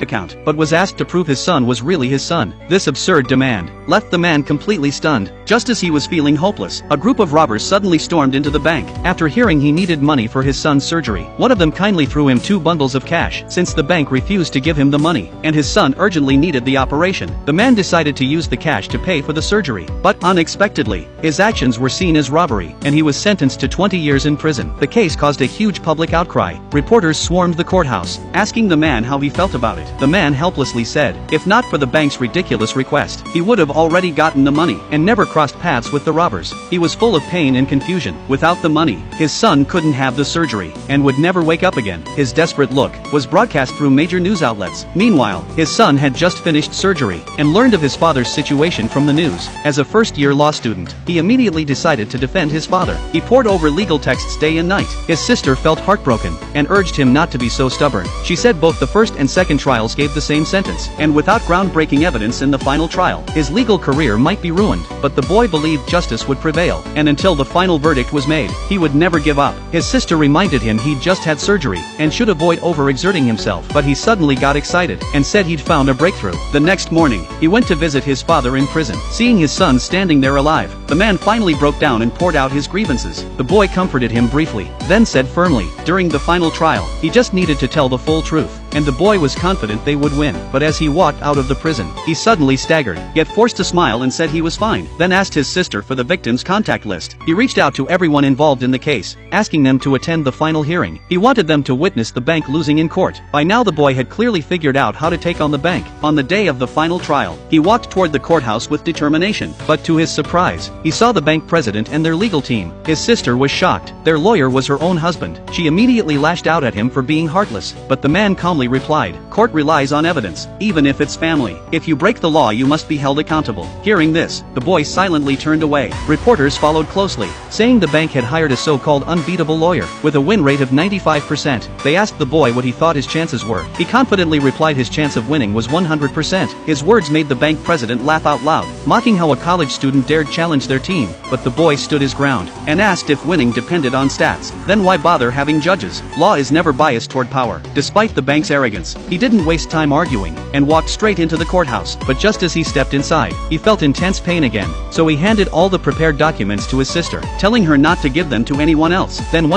account, but was asked to prove his son was really his son. This absurd demand left the man completely stunned. Just as he was feeling hopeless, a group of robbers suddenly stormed into the bank. After hearing he needed money for his son's surgery, one of them kindly threw him 2 bundles of cash, since the bank refused to give him the money, and his son urgently needed the operation. The man decided to use the cash to pay for the surgery, but unexpectedly, his actions were seen as robbery, and he was sentenced to 20 years in prison. The case caused a huge public outcry. Reporters swarmed the courthouse, asking the man how he felt about it. The man helplessly said, if not for the bank's ridiculous request, he would have already gotten the money, and never crossed paths with the robbers. He was full of pain and confusion. Without the money, his son couldn't have the surgery, and would never wake up again. His desperate look was broadcast through major news outlets. Meanwhile, his son had just finished surgery, and learned of his father's situation from the news. As a first-year law student, he immediately decided to defend his father. He pored over legal texts day and night. His sister felt heartbroken, and urged him not to be so stubborn. She said both the first and second trials gave the same sentence, and without groundbreaking evidence in the final trial, his legal career might be ruined. But the boy believed justice would prevail, and until the final verdict was made, he would never give up. His sister reminded him he'd just had surgery, and should avoid overexerting himself, but he suddenly got excited, and said he'd found a breakthrough. The next morning, he went to visit his father in prison. Seeing his son standing there alive, the man finally broke down and poured out his grievances. The boy comforted him briefly, then said firmly, during the final trial, he just needed to tell the full truth, and the boy was confident they would win. But as he walked out of the prison, he suddenly staggered, yet forced a smile and said he was fine, then asked his sister for the victim's contact list. He reached out to everyone involved in the case, asking them to attend the final hearing. He wanted them to witness the bank losing in court. By now the boy had clearly figured out how to take on the bank. On the day of the final trial, he walked toward the courthouse with determination, but to his surprise, he saw the bank president and their legal team. His sister was shocked. Their lawyer was her own husband. She immediately lashed out at him for being heartless, but the man calmly replied, "Court relies on evidence, even if it's family. If you break the law you must be held accountable." Hearing this, the boy silently turned away. Reporters followed closely, saying the bank had hired a so-called unbeatable lawyer, with a win rate of 95%. They asked the boy what he thought his chances were. He confidently replied his chance of winning was 100%. His words made the bank president laugh out loud, mocking how a college student dared challenge their team. But the boy stood his ground, and asked if winning depended on stats. Then why bother having judges? Law is never biased toward power. Despite the bank's arrogance, he didn't waste time arguing, and walked straight into the courthouse. But just as he stepped inside, he felt intense pain again, so he handed all the prepared documents to his sister, telling her not to give them to anyone else, then went